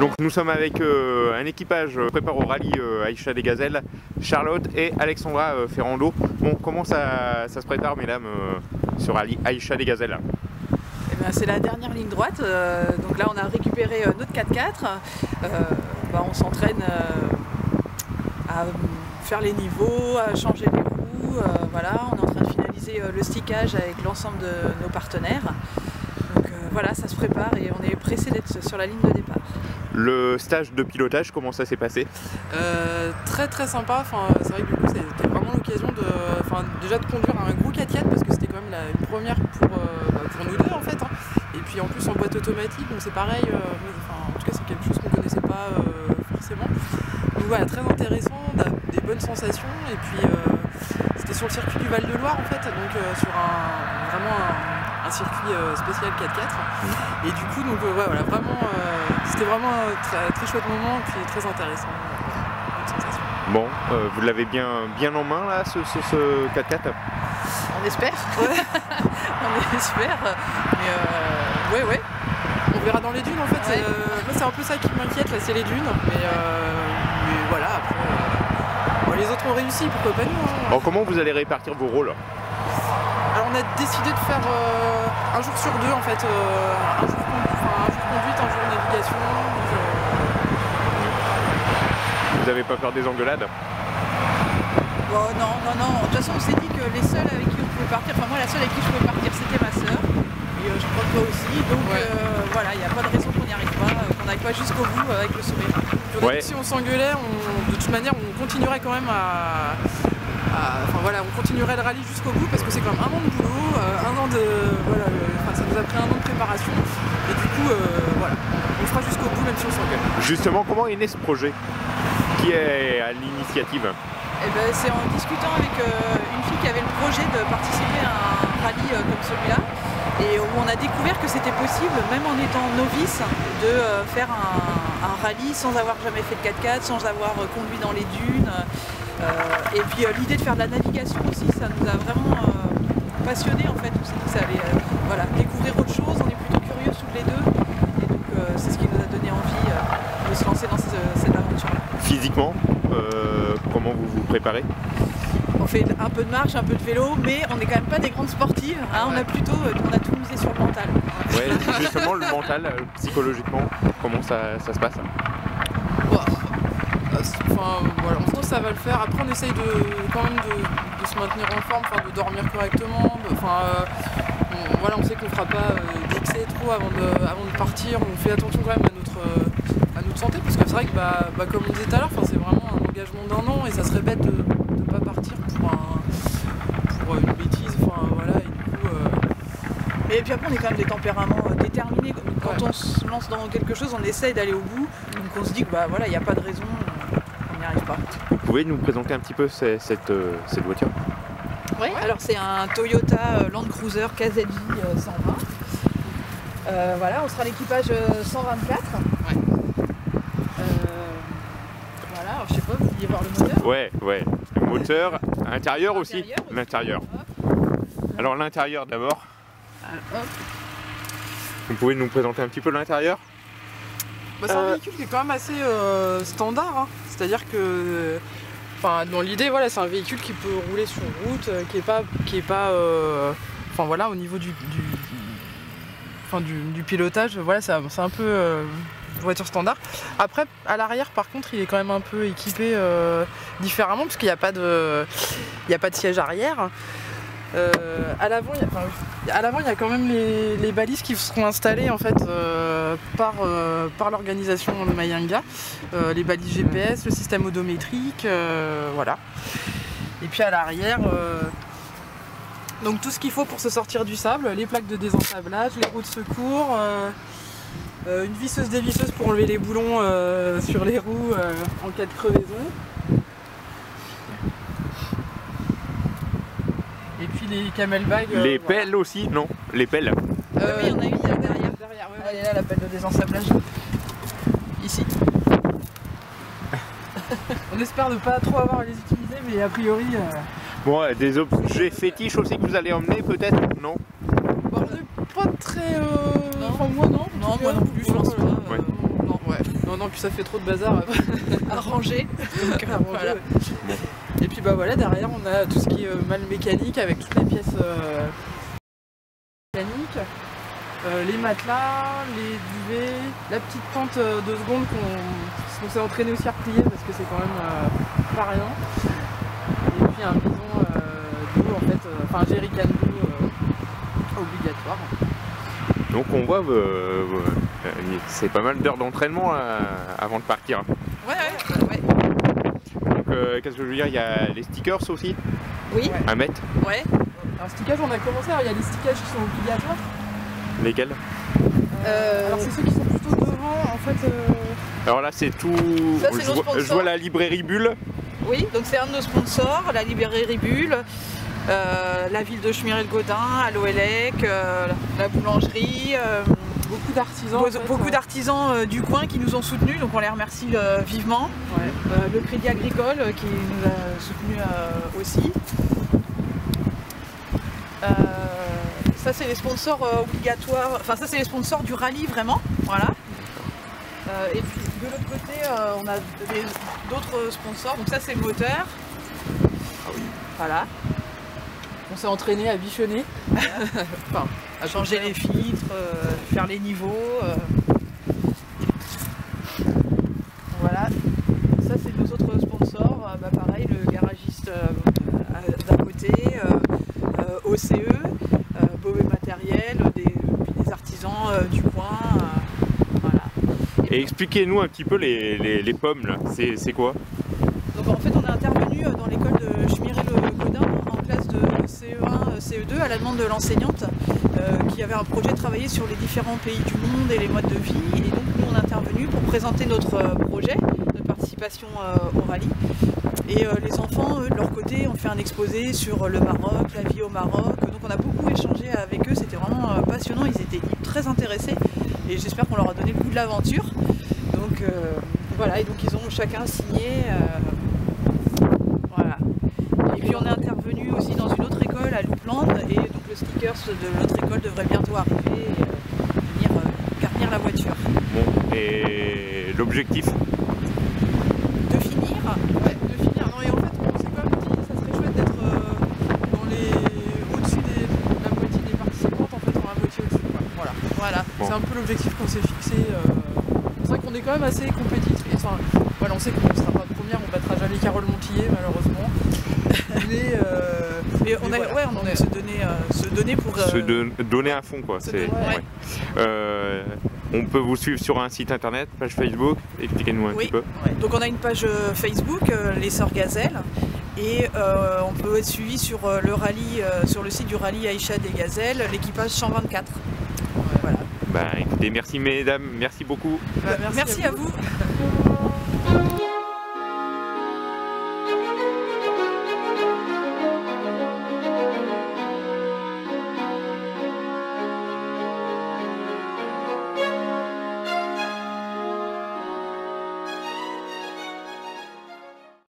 Donc nous sommes avec un équipage prépare au rallye Aïcha des Gazelles, Charlotte et Alexandra Ferrando. Bon, comment ça se prépare, mesdames, ce rallye Aïcha des Gazelles? Eh ben, c'est la dernière ligne droite, donc là on a récupéré notre 4x4, on s'entraîne à faire les niveaux, à changer les roues, voilà, on est en train de finaliser le stickage avec l'ensemble de nos partenaires. Donc voilà, ça se prépare et on est pressé d'être sur la ligne de départ. Le stage de pilotage, comment ça s'est passé? Très sympa, c'est vrai que du coup c'était vraiment l'occasion déjà de conduire un gros 4x4 parce que c'était quand même une première pour nous deux en fait, hein. Et puis en plus en boîte automatique, donc c'est pareil, en tout cas c'est quelque chose qu'on connaissait pas forcément. Donc voilà, très intéressant, des bonnes sensations, et puis c'était sur le circuit du Val-de-Loire en fait, donc sur vraiment un circuit spécial 4x4. Et du coup, donc voilà, vraiment, c'était vraiment un très chouette moment, et puis très intéressant. Bonne sensation. Bon, vous l'avez bien en main là, ce 4x4? On espère. Ouais. On espère. Mais ouais. On verra dans les dunes en fait. Ouais. Moi c'est un peu ça qui m'inquiète là, c'est les dunes. Mais voilà, après les autres ont réussi, pourquoi pas nous, hein. Alors comment vous allez répartir vos rôles? Alors on a décidé de faire un jour sur deux en fait, un jour conduite, un jour navigation. Vous n'avez pas peur des engueulades? Bon, non. De toute façon on s'est dit que les seuls avec qui on pouvait partir, enfin moi la seule avec qui je pouvais partir c'était ma soeur. Et je crois que toi aussi, donc ouais. Voilà, il n'y a pas de raison qu'on n'y arrive pas, qu'on n'aille pas jusqu'au bout avec le sourire. Ouais. Si on s'engueulait, de toute manière on continuerait quand même on continuerait le rallye jusqu'au bout parce que c'est quand même un an de boulot, ça nous a pris un an de préparation et du coup voilà, on le fera jusqu'au bout même si on s'engueule. Justement, comment est né ce projet? Qui est à l'initiative? Eh ben, c'est en discutant avec une fille qui avait le projet de participer à un rallye comme celui-là et où on a découvert que c'était possible, même en étant novice, de faire un rallye sans avoir jamais fait de 4x4, sans avoir conduit dans les dunes. Et puis l'idée de faire de la navigation aussi, ça nous a vraiment passionnés en fait. On s'est dit que ça allait découvrir autre chose, on est plutôt curieux tous les deux. Et donc c'est ce qui nous a donné envie de se lancer dans cette aventure-là. Physiquement, comment vous vous préparez? On fait un peu de marche, un peu de vélo, mais on n'est quand même pas des grandes sportives, hein. Ouais. On a tout misé sur le mental. Ouais, justement le mental, psychologiquement, comment ça se passe? Voilà, on pense que ça va le faire. Après on essaye quand même de se maintenir en forme, de dormir correctement. On sait qu'on ne fera pas d'excès trop avant de partir. On fait attention quand même à notre santé, parce que c'est vrai que comme on disait tout à l'heure, c'est vraiment un engagement d'un an et ça serait bête de ne pas partir pour une bêtise. Et puis après on est quand même des tempéraments déterminés. Quand on se lance dans quelque chose, on essaye d'aller au bout. Donc on se dit que il n'y a pas de raison, on n'y arrive pas. Vous pouvez nous présenter un petit peu cette voiture? Oui, alors c'est un Toyota Land Cruiser KZJ 120. On sera l'équipage 124. Ouais. Alors je sais pas, vous vouliez voir le moteur? Ouais. Le moteur, intérieur aussi. L'intérieur. Alors l'intérieur d'abord. Hop. Vous pouvez nous présenter un petit peu l'intérieur? C'est un véhicule qui est quand même assez standard, hein. C'est-à-dire que dans l'idée, c'est un véhicule qui peut rouler sur route, qui est pas au niveau du pilotage, c'est un peu voiture standard. Après, à l'arrière, par contre, il est quand même un peu équipé différemment parce qu'il n'y a pas de siège arrière. À l'avant, il y a quand même les balises qui seront installées en fait par l'organisation de Mayanga, les balises GPS, le système odométrique, voilà. Et puis à l'arrière, donc tout ce qu'il faut pour se sortir du sable, les plaques de désensablage, les roues de secours, une visseuse dévisseuse pour enlever les boulons sur les roues en cas de crevaison. Et puis les camel bags. Les pelles aussi, non? Les pelles? Oui, il y en a une derrière. Elle est là, la pelle de désensablage. Ici. On espère ne pas trop avoir à les utiliser, mais a priori. Bon, des objets fétiches aussi que vous allez emmener peut-être? Non? On n'est pas très. Non. Moi non. Non, moi non plus, je pense pas. Ouais. Non, Non, puis ça fait trop de bazar à ranger. Donc, à ranger, voilà. ouais. Et puis bah voilà, derrière on a tout ce qui est mal mécanique avec toutes les pièces mécaniques, les matelas, les duvets, la petite tente 2 secondes qu'on s'est entraîné aussi à replier parce que c'est quand même pas rien. Et puis un bidon d'eau en fait, enfin un jerrycan d'eau obligatoire. Donc on voit, c'est pas mal d'heures d'entraînement avant de partir. Ouais. Donc qu'est-ce que je veux dire, il y a les stickers aussi Oui. à mettre. Ouais. Alors stickage on a commencé, alors il y a les stickages qui sont obligatoires. Lesquels? Alors c'est ceux qui sont plutôt devant en fait. Alors là c'est tout, Ça, c'est nos sponsors. je vois la librairie Bulle. Oui, donc c'est un de nos sponsors, la librairie Bulle, la ville de Chmirel-Gaudin, Allo-Elec, la boulangerie, Beaucoup d'artisans. beaucoup d'artisans du coin qui nous ont soutenus, donc on les remercie vivement. Ouais. Le Crédit Agricole qui nous a soutenus aussi. Ça c'est les sponsors obligatoires, enfin ça c'est les sponsors du rallye vraiment, voilà. Et puis de l'autre côté on a d'autres sponsors, donc ça c'est le moteur. Ah oui. Voilà. On s'est entraîné à bichonner. Enfin, À changer les filtres, faire les niveaux. Voilà. Ça c'est nos autres sponsors. Bah, pareil, le garagiste d'à côté, OCE, Bobé Matériel, des artisans du coin. Voilà. Et expliquez-nous un petit peu les pommes là, c'est quoi? Donc en fait on est intervenu dans l'école de Chmirel-Gaudin en classe de CE1, CE2 à la demande de l'enseignante qui avait un projet de travailler sur les différents pays du monde et les modes de vie, et donc nous on est intervenu pour présenter notre projet de participation au rallye, et les enfants eux de leur côté ont fait un exposé sur le Maroc, la vie au Maroc, donc on a beaucoup échangé avec eux, c'était vraiment passionnant, ils étaient très intéressés et j'espère qu'on leur a donné le goût de l'aventure. Donc voilà, et donc ils ont chacun signé. Voilà. Et puis on est intervenu aussi dans une autre école à Loupland, et donc le stickers de l'autre école devrait bientôt arriver et venir garnir la voiture. Bon, et l'objectif? De finir. ouais, de finir. Non, et en fait, on s'est quand même dit, ça serait chouette d'être au-dessus de la moitié des participantes, en fait, on la moitié au-dessus. Quoi. Voilà. Bon. C'est un peu l'objectif qu'on s'est fixé. C'est vrai qu'on est quand même assez compétitif. Enfin, voilà, on sait qu'on ne sera pas première, on battra jamais Carole Montillet, malheureusement. Mais on a, voilà, ouais, on a envie de se donner pour. Donner à fond quoi. donner, ouais. On peut vous suivre sur un site internet, page Facebook, expliquez-nous un Oui. petit peu. Ouais. Donc on a une page Facebook, les Sœurs Gazelles, et on peut être suivi sur le rallye, sur le site du rallye Aïcha des Gazelles, l'équipage 124. Voilà. Bah écoutez, merci mesdames, merci beaucoup. Bah, Merci à vous.